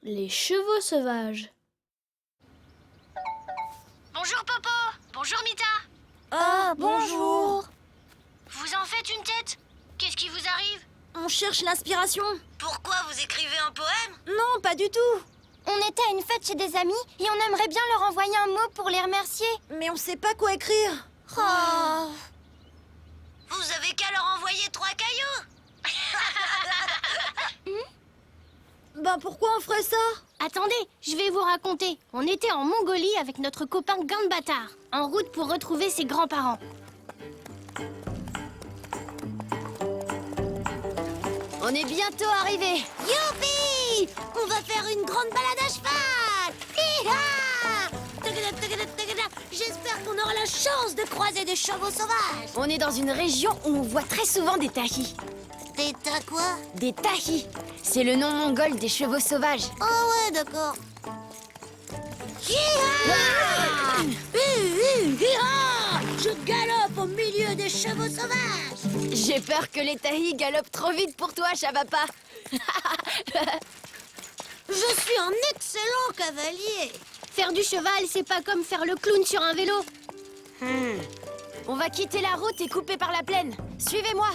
Les chevaux sauvages. Bonjour Popo. Bonjour Mita. Ah, bonjour. Vous en faites une tête? Qu'est-ce qui vous arrive? On cherche l'inspiration. Pourquoi vous écrivez un poème? Non, pas du tout. On était à une fête chez des amis et on aimerait bien leur envoyer un mot pour les remercier. Mais on sait pas quoi écrire. Oh. Vous avez qu'à leur envoyer 3 cailloux. Ben pourquoi on ferait ça? Attendez, je vais vous raconter. On était en Mongolie avec notre copain Ganbatar, en route pour retrouver ses grands-parents. On est bientôt arrivé. Youpi! On va faire une grande balade à cheval. Hi-ha! Tagada, tagada, tagada. J'espère qu'on aura la chance de croiser des chevaux sauvages. On est dans une région où on voit très souvent des tahis. T'as quoi? Des tahis. C'est le nom mongol des chevaux sauvages. Oh ouais, d'accord. Hi-ha! Hi-ha! Je galope au milieu des chevaux sauvages. J'ai peur que les tahis galopent trop vite pour toi, Shabapa. Je suis un excellent cavalier. Faire du cheval, c'est pas comme faire le clown sur un vélo. On va quitter la route et couper par la plaine. Suivez-moi.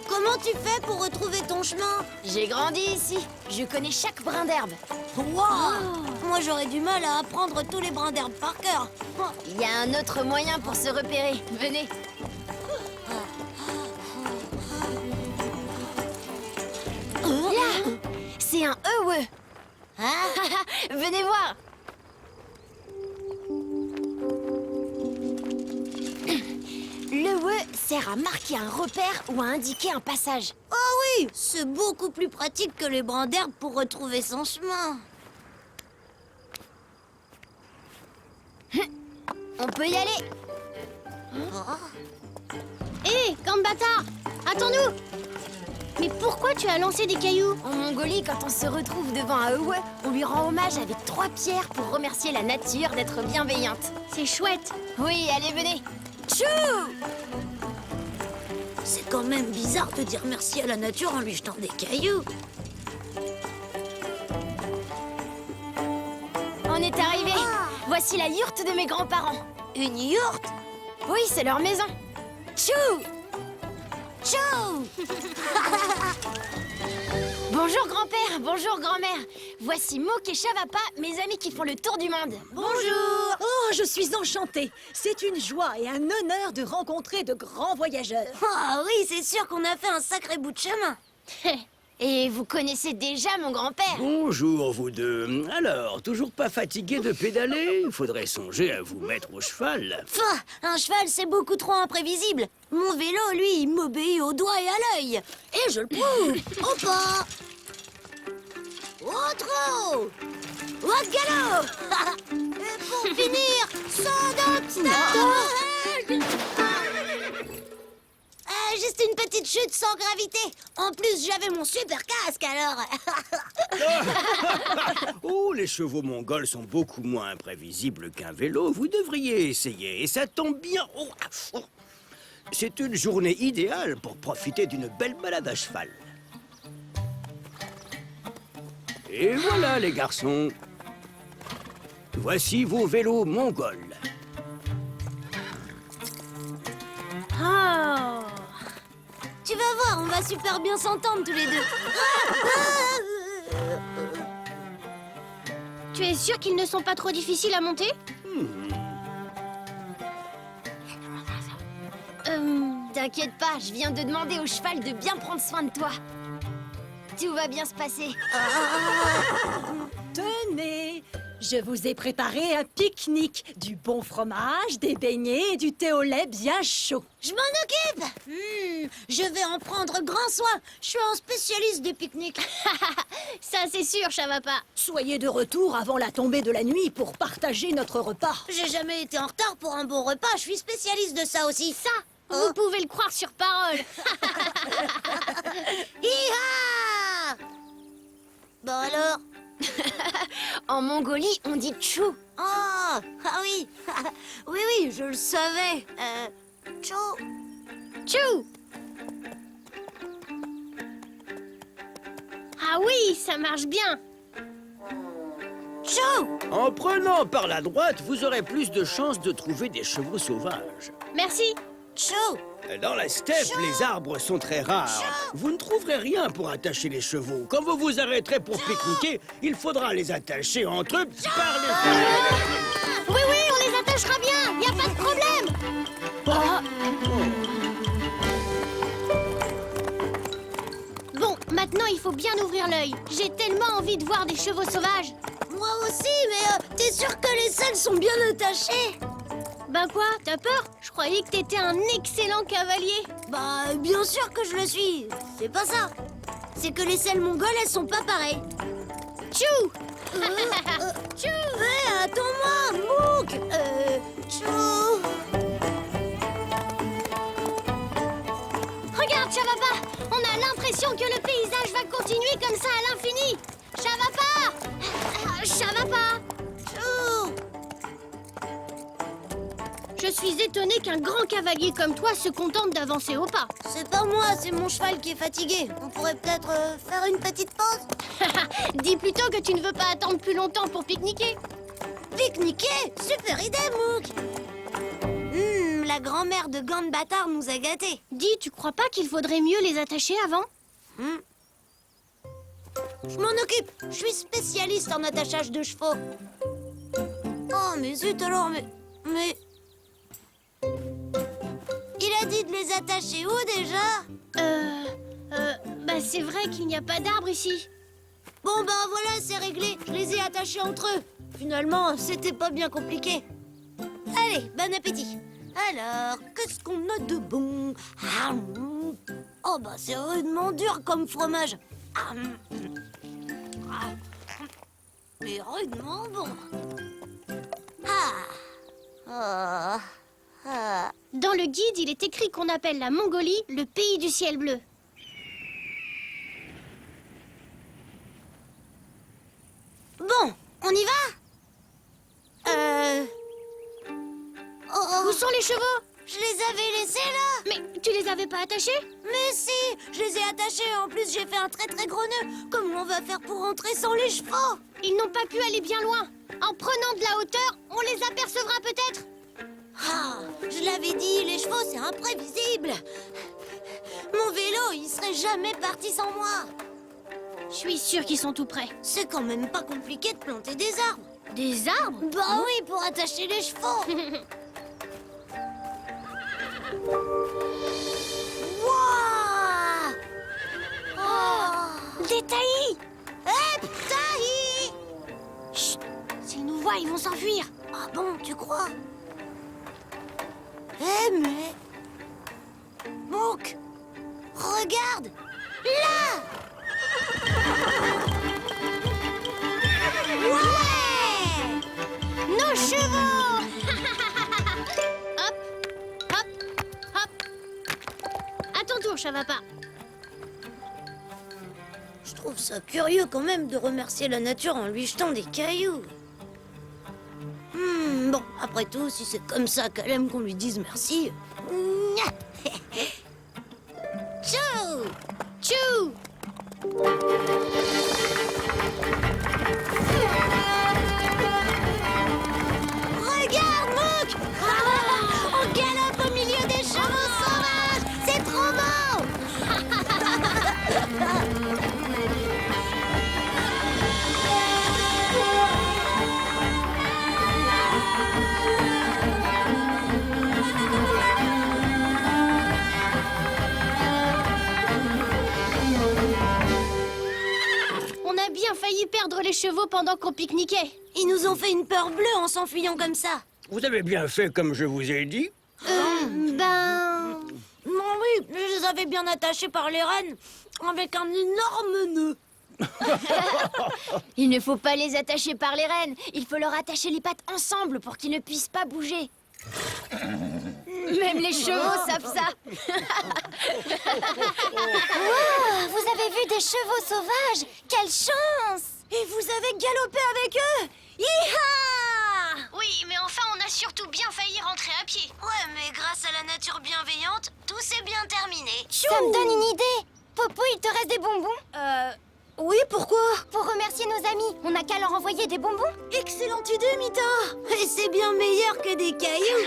Comment tu fais pour retrouver ton chemin? J'ai grandi ici. Je connais chaque brin d'herbe. Wow! Moi, j'aurais du mal à apprendre tous les brins d'herbe par cœur. Il y a un autre moyen pour se repérer. Venez. Là, c'est un heureux. Hein? Venez voir. Le E sert à marquer un repère ou à indiquer un passage. Oh oui, c'est beaucoup plus pratique que les brins d'herbe pour retrouver son chemin. On peut y aller. Hé, Ganbatar, attends-nous. Mais pourquoi tu as lancé des cailloux? En Mongolie, quand on se retrouve devant un Ewe, on lui rend hommage avec 3 pierres pour remercier la nature d'être bienveillante. C'est chouette. Oui, allez, venez. Tchou! C'est quand même bizarre de dire merci à la nature en lui jetant des cailloux. On est arrivé. Voici la yourte de mes grands-parents. Une yourte? Oui, c'est leur maison. Tchou! Tchou! Bonjour grand-père, bonjour grand-mère. Voici Mouk et Shavapa, mes amis qui font le tour du monde. Bonjour! Oh, je suis enchantée. C'est une joie et un honneur de rencontrer de grands voyageurs. Ah oui, c'est sûr qu'on a fait un sacré bout de chemin. Et vous connaissez déjà mon grand-père. Bonjour, vous deux. Alors, toujours pas fatigué de pédaler? Faudrait songer à vous mettre au cheval. Enfin, un cheval, c'est beaucoup trop imprévisible. Mon vélo, lui, il m'obéit au doigt et à l'œil. Et je le prouve. Au pas. Au trot. Au galop. Et pour finir, sans obstacle. Juste une petite chute sans gravité. En plus, j'avais mon super casque, alors. Oh, les chevaux mongols sont beaucoup moins imprévisibles qu'un vélo. Vous devriez essayer, et ça tombe bien. Oh, oh. C'est une journée idéale pour profiter d'une belle balade à cheval. Et voilà, les garçons. Voici vos vélos mongols. Oh. Tu vas voir, on va super bien s'entendre tous les deux. Tu es sûr qu'ils ne sont pas trop difficiles à monter? T'inquiète pas, je viens de demander au cheval de bien prendre soin de toi. Tout va bien se passer. Tenez, je vous ai préparé un pique-nique. Du bon fromage, des beignets et du thé au lait bien chaud. Je m'en occupe. Je vais en prendre grand soin. Je suis un spécialiste des pique-niques. Ça, c'est sûr, Shavapa. Soyez de retour avant la tombée de la nuit pour partager notre repas. J'ai jamais été en retard pour un bon repas. Je suis spécialiste de ça aussi. Ça, vous pouvez le croire sur parole. Hi-ha! Bon alors? En Mongolie, on dit tchou. Oh, ah oui. Oui, je le savais. Chou. Tchou! Ah oui, ça marche bien. Chou. En prenant par la droite, vous aurez plus de chances de trouver des chevaux sauvages. Merci. Chou. Dans la steppe, les arbres sont très rares. Vous ne trouverez rien pour attacher les chevaux. Quand vous vous arrêterez pour pique-niquer, il faudra les attacher entre eux par les fils. Oui, oui, on les attachera bien. Y a pas de problème. Bon, maintenant il faut bien ouvrir l'œil. J'ai tellement envie de voir des chevaux sauvages. Moi aussi, mais t'es sûr que les selles sont bien attachées? Ben quoi, t'as peur? Je croyais que t'étais un excellent cavalier. Bah, bien sûr que je le suis. C'est pas ça. C'est que les selles mongoles, elles sont pas pareilles. Tchou! Chou. Hé, attends-moi, Mouk. Chou. Regarde, Chavapa, on a l'impression que le paysage va continuer comme ça à l'infini. Chavapa! Chavapa! Chou. Je suis étonnée qu'un grand cavalier comme toi se contente d'avancer au pas. C'est pas moi, c'est mon cheval qui est fatigué. On pourrait peut-être faire une petite pause. Dis plutôt que tu ne veux pas attendre plus longtemps pour pique-niquer. Pique-niquer? Super idée, Mouk. La grand-mère de Gand Bâtard nous a gâtés. Dis, tu crois pas qu'il faudrait mieux les attacher avant? Je m'en occupe. Je suis spécialiste en attachage de chevaux. Oh, mais zut alors, mais... Il a dit de les attacher où déjà? Bah c'est vrai qu'il n'y a pas d'arbre ici. Bon, ben voilà, c'est réglé. Je les ai attachés entre eux. Finalement, c'était pas bien compliqué. Allez, bon appétit. Alors, qu'est-ce qu'on a de bon? Oh, bah c'est rudement dur comme fromage. Mais rudement bon. Dans le guide, il est écrit qu'on appelle la Mongolie le pays du ciel bleu. Bon, on y va? Où sont les chevaux? Je les avais laissés là. Mais tu les avais pas attachés? Mais si, je les ai attachés. En plus, j'ai fait un très très gros nœud. Comment on va faire pour rentrer sans les chevaux? Ils n'ont pas pu aller bien loin. En prenant de la hauteur, on les apercevra peut-être. Ah, je l'avais dit, les chevaux, c'est imprévisible. Mon vélo, il serait jamais parti sans moi. Je suis sûre qu'ils sont tout prêts. C'est quand même pas compliqué de planter des arbres. Des arbres? Bah oui, pour attacher les chevaux. Wouah! Oh! Des taillis! Hep, tahi! Chut! S'ils nous voient, ils vont s'enfuir. Ah bon, tu crois? Mais... Mouk! Regarde! Là! Ouais! Nos chevaux! Hop, hop, hop. À ton tour, Chavapa. Je trouve ça curieux quand même de remercier la nature en lui jetant des cailloux. Bon, après tout, si c'est comme ça qu'elle aime qu'on lui dise merci... Tchou! Tchou! Regarde, Mouk! On galope au milieu des chevaux sauvages! C'est trop beau! On a bien failli perdre les chevaux pendant qu'on pique-niquait. Ils nous ont fait une peur bleue en s'enfuyant comme ça. Vous avez bien fait comme je vous ai dit. Ben... Non, oui, je les avais bien attachés par les rênes avec un énorme nœud. Il ne faut pas les attacher par les rênes. Il faut leur attacher les pattes ensemble pour qu'ils ne puissent pas bouger. Même les chevaux savent ça. Vous avez vu des chevaux sauvages? Quelle chance! Et vous avez galopé avec eux? Hi-ha! Oui, mais enfin, on a surtout bien failli rentrer à pied. Ouais, mais grâce à la nature bienveillante, tout s'est bien terminé. Ça me donne une idée. Popo, il te reste des bonbons? Oui, pourquoi? Pour remercier nos amis, on n'a qu'à leur envoyer des bonbons. Excellente idée, Mita. Et c'est bien meilleur que des cailloux.